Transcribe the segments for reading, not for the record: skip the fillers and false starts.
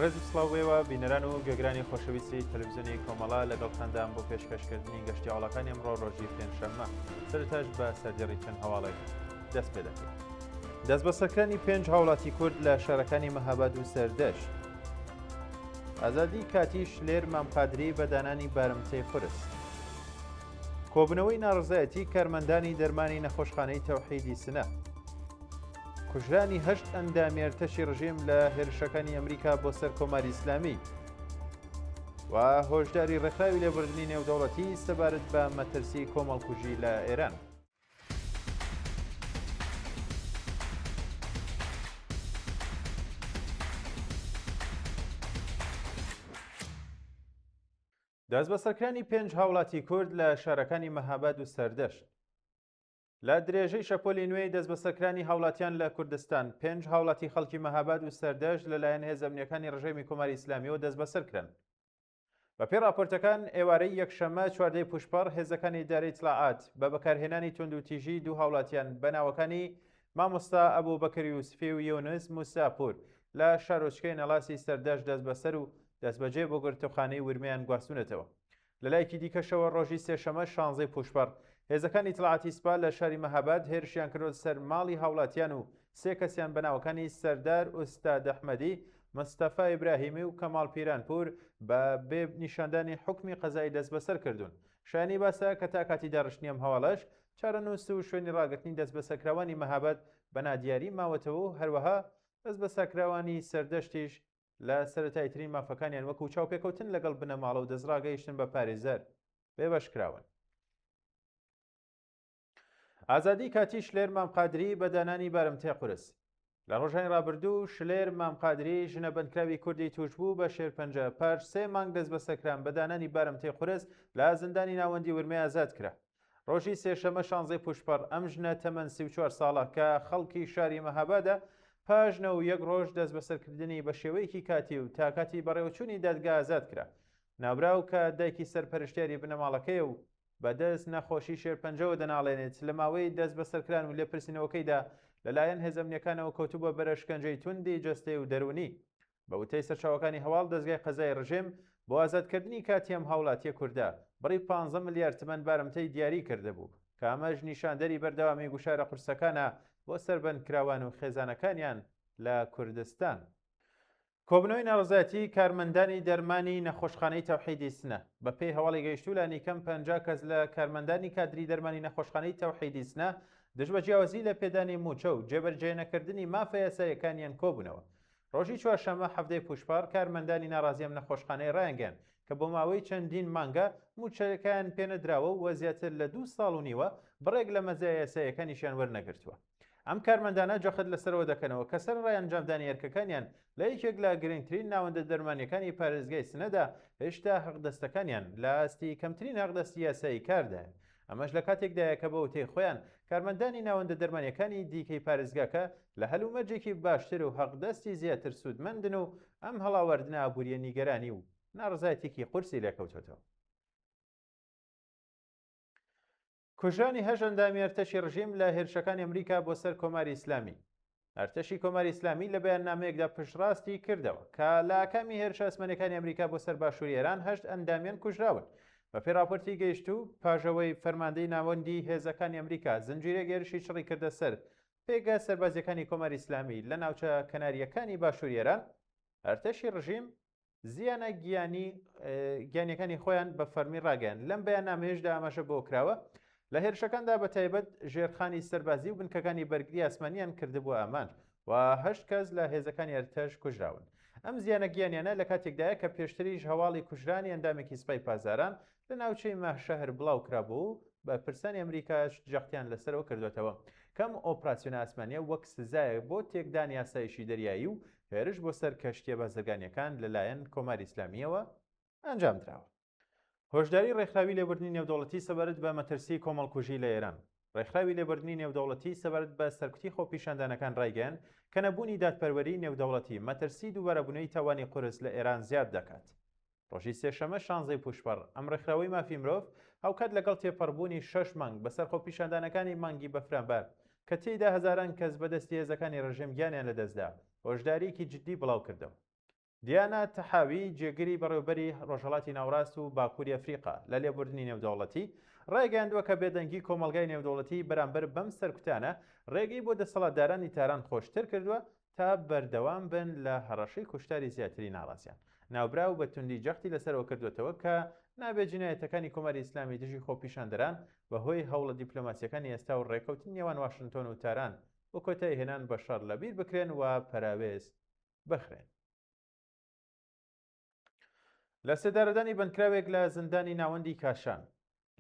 ڕێز و سڵاوێەوە بینەران و گوێگرانی خۆشەویستی تەلەڤیزیۆنی کۆمەڵا لەگەڵتاندا بۆ پێشکەشکردنی گەشتی هەوڵەکانی ئەمڕۆ ڕۆژی پێنجشەممە سەرەتاش بە سەردێڕی چەند هەواڵێک دەست پێ دەکەین. دەست بە سەرکردنی 5 هاوڵاتی کورد لە شارەکانی مەهاباد و سەردەشت. ئازادی کاتیش لێر مامقادری بە دانانی بارمتەی خورس. کۆبنەوەی ناڕزایەتی کارمەندانی دەرمانی نەخۆشخانەی تەوحیدی سنە. کوژرانی 8 ئەندامی ئەرتەشی ڕژیم لە هێرشەکانی ئەمریکا بۆ سەر کۆماری ئیسلامی و هۆشداری ڕێکخراوی لێبوردنی نێودەوڵەتی سەبارەت بە مەترسی کۆمەڵکوژی لە ئێران. دەست بە سەرکردنی 5 هاوڵاتی کورد لە شارەکانی مەهاباد و سەردەشت. لە درێژەی شەپۆلی نوێی دەست بە سەرکردنی هاوڵاتیان لە کوردستان 5 هاوڵاتی خەڵکی مەهاباد و سەردەشت لەلایەن هێزە ئەمنیەکانی ڕژێمی کۆماری ئیسلامیەوە دەست بەسەر کران. بەپێی راپۆرتەکان ئێوارەی یەکشەممە 14 پوشپەر هێزەکانی ئیدارەی ئیتلاعات بە بەکارهێنانی توندوتیژی دوو هاوڵاتیان بە ناوەکانی مامۆستا ئەبوبەکر یوسفی و یونس موساپور لە شارۆچکەی نەڵاسی سەردەشت دەست بەسەر و دەستبەجێ بۆ گرتوخانەی ورمیان گواستونەتەوە. لەلایەکی دیکەشەوە ڕۆژی سێشەمە 16 پوشپەر هێزەکانی ئیتلاعاتی سوپا لە شاری مەهاباد هێرشیان کردوە سەر ماڵی هاوڵاتیان و 3 کەسیان بەناوەکانی سەردار ئوستاد ئەحمەدی، مستەفا ئیبراهیمی و کەماڵ پیرانپور بە بێ نیشاندانی حکمی قەزایی دەست بەسەر کردوون. شایانی باسە کە تا کاتی داڕشتنی ئەم هەواڵەش چارەنووس و شوێنی ڕاگررتنی دەست بەسەرکراوانی مەهاباد بە نادیاری ماوەتەوە و هەروەها دەست بەسەرکراوانی سەردەشتیش لە سەرەتایترین مافەکانیان وەکو چاوپێکەوتن لەگەڵ بنەماڵە و دەستڕاگەیشتن بە پارێزەر بێبەشکراون. ئازادی کاتیش لێر مامقادری بە دانانی بارمتەی قورس. لە ڕۆژانی ڕابردوو شلێر مامقادری ژنە بەندکراوی کوردی توشبوو بە شێرپەنجە پاش 3 مانگ دەست بەسەرکران بە دانانی بارمتەی قورس لە زندانی ناوەندی ورمێ ئازاد کرا. ڕۆژی سێشەمە 16 پوشپەر ئەم ژنە تەمەن 34 ساڵە کە خەڵکی شاری مەهابادە پاژنە و 1 ڕۆژ دەست بەسەرکردنی بە شێوەیەکی کاتی و تاکاتی بەڕێوەچوونی دادگا ئازاد کرا. ناوراو کە دایکی سەرپەرشتیاری بنەماڵەکەی و بەدەست نەخۆشی شێرپەنجەوە دەناڵێنێت لە ماوەی دەست بەسەرکران و لێپرسینەوەکەیدا لەلایەن هێزە ئەمنیەکانەوە کەوتوبە بەرە شکنجەی توندی جەستەی و دەرونی. بە وتەی سەرچاوەکانی هەواڵ دەستگای قەزای ڕژیم بۆ ئازادکردنی کاتی ئەم هاوڵاتیە کووردا بڕی 15 ملیار تمەن بارمتەی دیاری کردهبوو کە ئەمەش نیشاندەری بەردەوامی گوشارە قورسەکانە بۆ سەربەندکراوان و خێزانەکانیان لە کوردستان. کۆبنەوەی ناڕزایەتی کارمەندانی دەرمانی نەخۆشخانەی تەوحیدی سنە. بە پێی هەواڵی گەیشتوو لە نیکەم 50 کەس لە کارمەندانی کادری دەرمانی نەخۆشخانەی تەوحیدی سنە دژ بە جیاوازی لە پێدانی موچە و جێبەرجێنەکردنی مافە یاساییەکانیان کۆبوونەوە. ڕۆژی چوارشەممە 17 پوشپەر کارمەندانی ناڕازی ئەم نەخۆشخانەی ڕایانگەیاند کە بۆ ماوەی چەندین مانگە موچەکەیان پێنەدراوە و زیاتر لە 2 ساڵ و نیوە بڕێک لە مەزای یاساییەکانیشیان وەرنەگرتووە. ئەم کارمەندانە جەخت لەسەرەوە دەکەنەوە کە سەرڕای ئەنجامدانی ئەرکەکانیان لە یەکێک لە گرنگترین ناوەندە دەرمانیەکانی پارێزگای سنەدا هێشتا حەقدەستەکانیان لە ئاستی کەمترین حەقدەستی یاسایی کاردایە. ئەمەش لە کاتێکدایە کە بە وتەی خۆیان کارمەندانی ناوەندە دەرمانیەکانی دیکەی پارێزگاکە لە هەلومەرجێکی باشتر و حەقدەستی زیاتر سوودمەندن و ئەم هەڵاوەردنە ئابووریە نیگەرانی و ناڕزایەتێکی قورسی لێکەوتێتەوە. کوژرانی 8 ئەندامی ئەرتەشی ڕژیم لە هێرشەکانی ئەمریکا بۆ سەر کۆماری ئیسلامی. ئەرتەشی کۆماری ئیسلامی لە بەیاننامەیەکدا پشتڕاستی کردەوە کە لە ئاکامی هێرشە ئەسمانیەکانی ئەمریکا بۆ سەر باشووری ئێران 8 ئەندامیان کوژراون. بە پێی راپۆرتی گەیشتوو پاژەوەی فەرماندەی ناوەندی هێزەکانی ئەمریکا زنجیرەی گێرشی چڕی کردە سەر پێگە سەربازیەکانی کۆماری ئیسلامی لە ناوچە کەناریەکانی باشووری ئێران. ئەرتەشی ڕژیم زیانە گیانیەکانی خۆیان بە فەرمی ڕاگەیاند. لەم بەیاننامەیەشدا ئاماژە بۆ کراوە لە هێرشەکاندا بە تایبەت ژێرخانی سەربازی و بنکەکانی بەرگری ئاسمانیان کردبووە ئامانج و 8 کەس لە هێزەکانی ئەرتەش کوژراون. ئەم زیانە گیانیانە لە کاتێکدایە کە پێشتریش هەواڵی کوژرانی ئەندامێکی سوپای پازاران لە ناوچەی ماهشەهر بڵاو کرابوو و بە پرسانی ئەمریکاش جەختیان لەسەرەوە کردوێتەوە. کەم ئۆپراسیۆنە ئاسمانیە وەک سزایە بۆ تێکدانی یاسایشی دەریایی و هێرش بۆ سەر کەشتیە بازرگانیەکان لەلایەن کۆماری ئیسلامیەوە ئەنجام دراوە. هۆشداری ڕێکخراوی لێبوردنی نێودەوڵەتی سەبارەت بە مەترسی کۆمەڵکوژی لە ئێران. ڕێکخراوی لێبوردنی نێودەوڵەتی سەبارەت بە سەرکوتی خۆپیشاندانەکان ڕایگەیاند کە نەبوونی دادپەروەری نێودەوڵەتی مەترسی دووبارەبوونەوەی تاوانی قورس لە ئێران زیاد دەکات. ڕۆژی سێشەمە 16 پوشپەر ئەم ڕێکخراوەی مافی مرۆڤ هاوکات لەگەڵ تێپەڕبوونی 6 مانگ بەسەر خۆپیشاندانەکانی مانگی بەفرانبار کە تێیدا هەزاران کەس بەدەستی هێزەکانی ڕژیم گیانیان لەدەستدا هۆشداریەکی جدی بڵاو کردەوە. دیانە تەحاوی جێگیری بەڕێوەبەری ڕۆژهەڵاتی ناوڕاست و باکووری ئەفریقا لە لێبوردنی نێودەوڵەتی ڕێگەیاندووە کە بێدەنگی کۆمەلگای نێودەوڵەتی بەرامبەر بەم سەرکوتانە ڕێگەی بۆ دەسەڵاتدارانی تاران خۆشتر کردووە تا بەردەوام بن لە هەڕەشەی کوشتاری زیاتری ناڕاستیان. ناوبراو بە توندی جەختی لەسەرەوە کردوێتەوە کە نابێت جینایەتەکانی کۆماری ئیسلامی دژی خۆپیشاندەران بەهۆی هەوڵە دیپلۆماسیەکانی ئێستا و ڕێکەوتنی نێوان واشنتۆن و تاران بۆ کۆتایی هێنان بە شەڕ لەبیر بکرێن و پەراوێز بخرێن. لە سێدارەدانی بەندکراوێک لە زیندانی ناوەندی کاشان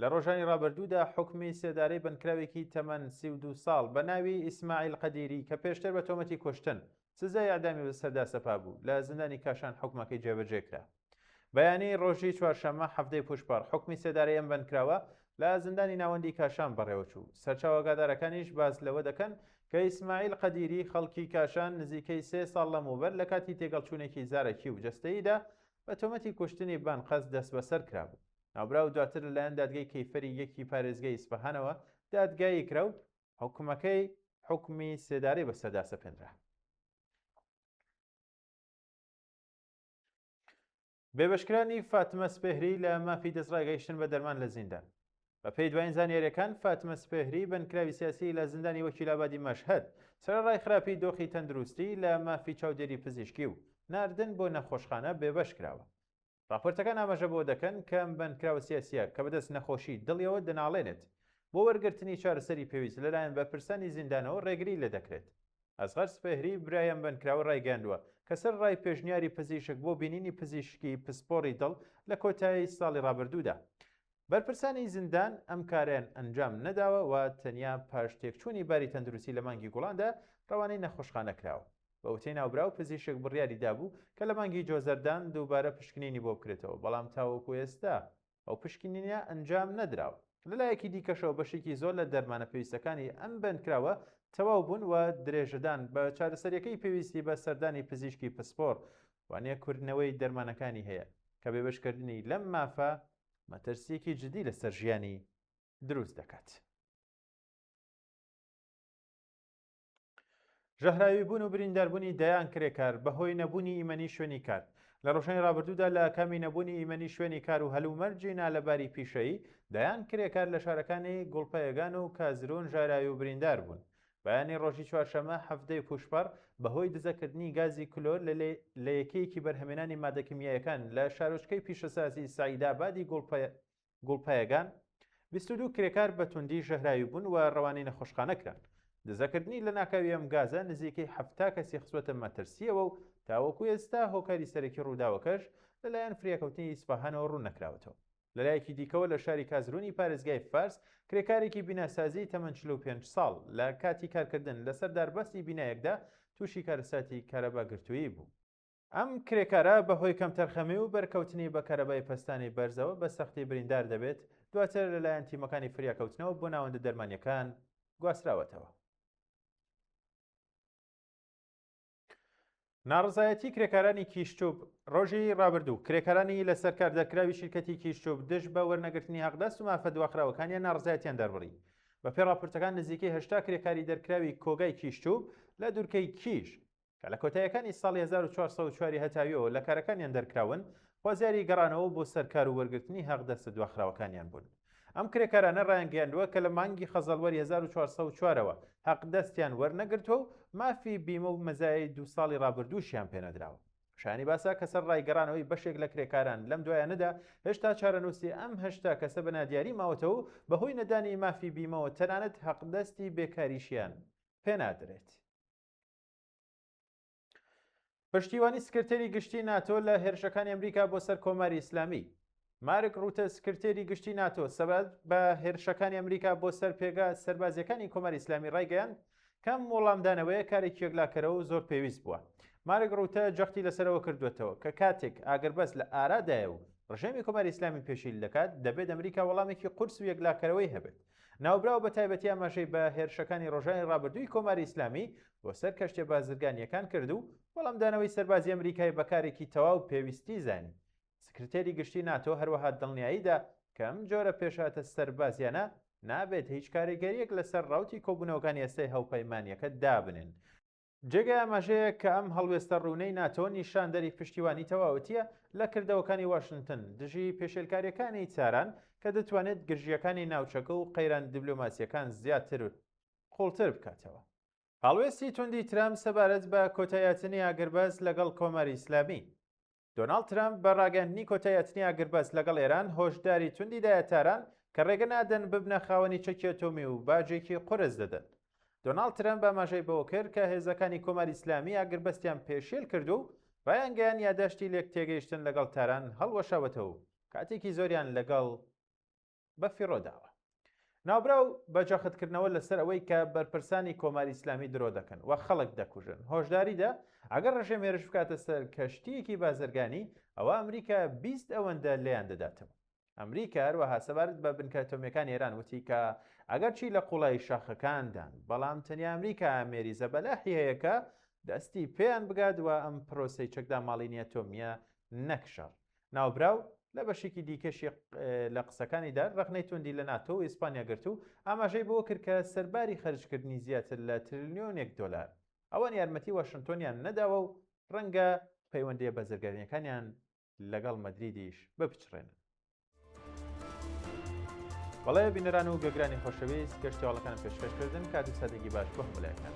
لە ڕۆژانی ڕابردوودا حکمی سێدارەی بەندکراوێکی تەمەن 32 ساڵ بە ناوی ئیسماعیل قەدیری کە پێشتر بە تۆمەتی کوشتن سزای ئەعدامی بەسەردا سەپا بوو لە زیندانی کاشان حکومەکەی جێبەجێکرا. بەیانی ڕۆژی چوارشەممە هەفتەی پوشپەر حکمی سێدارەی ئەم بەندکراوە لە زیندانی ناوەندی کاشان بەڕێوەچوو. سەرچاوەگادارەکانیش باز لەوە دەکەن کە ئیسماعیل قەدیری خەڵکی کاشان نزیکەی 3 ساڵ لەموبەر لە کاتی تێگەڵچوونێکی زارەکی و جەستەییدا بە تۆمەتی کوشتنی بانقەس دەست بەسەر کرابوو. ناوبراو دواتر لەلایەن دادگای کەیفەری یەکی پارێزگای ئیسفەهانەوە دادگایی کرا و حکومەکەی حکمی سێدارەی بەسەردا سەپێنرا. بێبەشکرانی فاتمە سپێهری لە مافی دەستڕاگەیشتن بە دەرمان لە زیندان. بە پێی دوایین زانیاریەکان فاتمە سپێهری بەندکراوی سیاسی لە زیندانی وەکیلابادی مەشهەد سەرەڕای خراپی دۆخی تەندروستی لە مافی چاودێری پزیشکی و ناردن بۆ نەخۆشخانە بێبەش کراوە. راپۆرتەکان ئاماژە بۆ دەکەن کە ئەم بەندکراوە سیاسیە کە بەدەست نەخۆشی دڵیەوە دەناڵێنێت بۆ وەرگرتنی چارەسەری پێویست لەلایەن بەرپرسانی زیندانەوە ڕێگری لێ دەکرێت. ئەزغەر سپێهری برای ئەم بەندکراوە ڕایگەاندووە کە سەر ڕای پێشنیاری پزیشک بۆ بینینی پزیشکی پسپۆڕی دڵ لە کۆتایی ساڵی ڕابردوودا. بەرپرسانی زیندان ئەم کارێن ئەنجام نەداوە و تەنیا پاش تێکچوونی باری تەندروستی لە مانگی گوڵاندا ڕەوانەی نەخۆشخانە کراوە. بە وتەی ناوبراو پزیشک بڕیاری دابوو کە لە مانگی جۆزەردان دووبارە پشکنینی بۆ بکرێتەوە، بەڵام تاوەکو ئێستا ئەو پشکنینە ئەنجام نەدراوە. لەلایەکی دیکەشەوە بەشێکی زۆر لە دەرمانە پێویستەکانی ئەم بەندکراوە تەواو بوون و درێژەدان بە چارەسەریەکەی پێویستی بە سەردانی پزیشکی پسپۆر وانەیە کوردنەوەی دەرمانەکانی هەیە کە بێبەشکردنی لەم مافە مەترسیەکی جدی لەسەر ژیانی دروست دەکات. ژەهراوی بوون و برینداربوونی دەیان کرێکار بەهۆی نەبوونی ئیمەنی شوێنی کار. لە ڕۆژانی ڕابردوودا لە کامی نەبوونی ئیمەنی شوێنی کار و هەلومەرجی نالەباری پیشەیی دەیان کرێکار لە شارەکانی گوڵپەیەگان و کازرون ژاراوی و بریندار بوون. بەیانی ڕۆژی چوارشەممە هەفتەی پوشپەر بەهۆی دزەکردنی گازی کلۆر لە یەکەیەکی بەرهەمێنانی مادەکیمیایەکان لە شارۆچکەی پیشەسازی سعیدابادی گوڵپەیەگان 22 کرێکار بە توندی ژەهراوی بوون و ڕەوانەی نەخۆشخانە کران. دزەکردنی لە ناکاوی ئەم گازە نزیکەی 7 کەسی خسوەتە مەترسیەوە و تاوەکو ئێستا هۆکاری سەرەکی ڕووداوەکەش لەلایەن فریاکەوتنی ئیسفەهانەوە ڕوو نەکراوەتەوە. لەلایەکی دیکەوە لە شاری کازرونی پارێزگای فارس کرێکارێکی بیناسازی تەمەن 45 ساڵ لە کاتی کارکردن لەسەر داربەستی بینایەکدا تووشی کارەساتی کارەباگرتوویی بوو. ئەم کرێکارە بەهۆی کەم تەرخەمی و بەرکەوتنی بە کارەبای پەستانی بەرزەوە بە سەختی بریندار دەبێت، دواتر لەلایەن تیمەکانی فریاکەوتنەوە بۆ ناوەندە دەرمانیەکان گواستراوەتەوە. ناڕزایەتی کرێکارانی کیشتوب ڕۆژی ڕابردوو کرێکارانی لەسەر کاردەرکراوی شیرکەتی کیشتوب دژ بە وەرنەگرتنی حەقدەست و مافە دواخراوەکانیان ناڕزایەتیان دەربڕی. بە پێی راپۆرتەکان نزیکەی 80 کرێکاری دەرکراوی کۆگای کیشتوب لە دوورکەی کیش کە لە کۆتاییەکانی ساڵی 1404 هەتاویەوە لە کارەکانیان دەرکراون خوازیاری گەڕانەوە بۆ سەرکار و وەرگرتنی حەقدەستە دواخراوەکانیان بوون. ئەم کرێکارانە ڕایانگەیاندووە کە لە مانگی خەزەڵوەری 1404ەوە حەقدەستیان وەرنەگرتووە و مافی بیمە و مەزایای 2 ساڵی ڕابردووشیان پێنەدراوە. شانی باسا کە سەر ڕایگەڕانەوەی بەشێک لە کرێکاران لەم دوایانەدا هێشتا چارەنووسی ئەم 80 کەسە بەنادیاری ماوەتەوە و بەهۆی نەدانی مافی بیمەوە تەنانەت حەقدەستی بێکاریشیان پێنادرێت. پشتیوانی سکرتێری گشتی ناتۆ لە هێرشەکانی ئەمریکا بۆ سەر کۆماری ئیسلامی. مارک ڕوتە سکرتێری گشتی ناتۆ سەبەت بە هێرشەکانی ئەمریکا بۆ سەر پێگا سەربازیەکانی کۆماری ئیسلامی ڕایگەیاند کەم وەڵامدانەوەیە کارێکی یەکلاکەرەوە و زۆر پێویست بووە. مارک ڕوتە جەختی لەسەرەوە کردوێتەوە کە کاتێک ئاگربەس لە ئارادایە و ڕژێمی کۆماری ئیسلامی پێشیل دەکات دەبێت ئەمریکا وەڵامێکی قورس و یەکلاکەرەوەی هەبێت. ناوبراو بە تایبەتی ئاماژەی بە هێرشەکانی ڕۆژانی ڕابردووی کۆماری ئیسلامی بۆ سەر کەشتێ بازرگانیەکان کرد و وەڵامدانەوەی سەربازی ئەمریکای بەکارێکی تەواو پێویستی زانی. سکرتێری گشتی ناتۆ هەروەها دڵنیاییدا کە ئەم جۆرە پێشاتە جێگای ئاماژەیە کە ئەم هەڵوێستە ڕوونەی ناتۆ نیشاندەری پشتیوانی تەواوەتیە لە کردەوەکانی واشنگتن دژی پێشێلکاریەکانی چاران کە دەتوانێت گرژیەکانی ناوچەکە و قەیران دیبلۆماسیەکان زیاتر قوڵتر بکاتەوە. هەڵوێستی توندی ترامپ سەبارەت بە کۆتاییاتنی ئاگربەز لەگەڵ کۆمەری ئیسلامی. دۆناڵد ترامپ بە ڕاگەاندنی کۆتاییاتنی ئاگربەز لەگەڵ ئێران هۆشداری توندی دایە تاران کە ڕێگە نادەن ببنە خاوەنی چەکی ئەتۆمی و باجێکی قورس دەدەن. دۆناڵد ترامپ ئاماژەی بەوە کرد کە هێزەکانی کۆمەری ئیسلامی ئاگربەستیان پێشێل کردو و بەیانگەیان یاداشتی لێک تێگەیشتن لەگەڵ تاران هەڵوەشاوەتەوە و کاتێکی زۆریان لەگەڵ بەفیڕۆداوە. ناوبراو بەجاختکردنەوە لەسەر ئەوەی کە بەرپرسانی کۆماری ئیسلامی درۆ دەکەن و خەڵک دەکوژن. هۆشداریدا ئەگەر ڕژێمێرش بکاتە سەر کەشتیەکی بازرگانی ئەوە ئەمریکا 20 ئەوەندە لێیان دەداتەوە. ئەمریکا هەروەها سەبارەت بە بنکە ئەتۆمیەکانی ئێران وتی کە ئەگەر چی لە قوڵای شاخەکاندان بەڵام تەنیا ئەمریکا ئامێریزە بەلاحی هەیەکە دەستی پێیان بگات و ئەم پرۆسەی چەکدا ماڵینی ئەتۆمیە نەکشەڕ. ناوبراو لە بەشێکی دیکەشی لە قسەکانیدا ڕخنەی توندی لە ناتۆ و ئیسپانیا گرت و ئاماژەی بۆ کرد کە سەرباری خەرجکردنی زیاتر لە تریلیۆنێک دۆلار ئەوان یارمەتی واشنگتۆنیان نەداوە و ڕەنگە پەیوەندیە بەزرگانیەکانیان لەگەڵ مەدریدیش بپچڕێنن. بەڵێ بینەران و گەگرانی خۆشەویست گەشتیاڵەکان پێشکەشکردن کات و سادگی باش بۆ هەمولایەکان.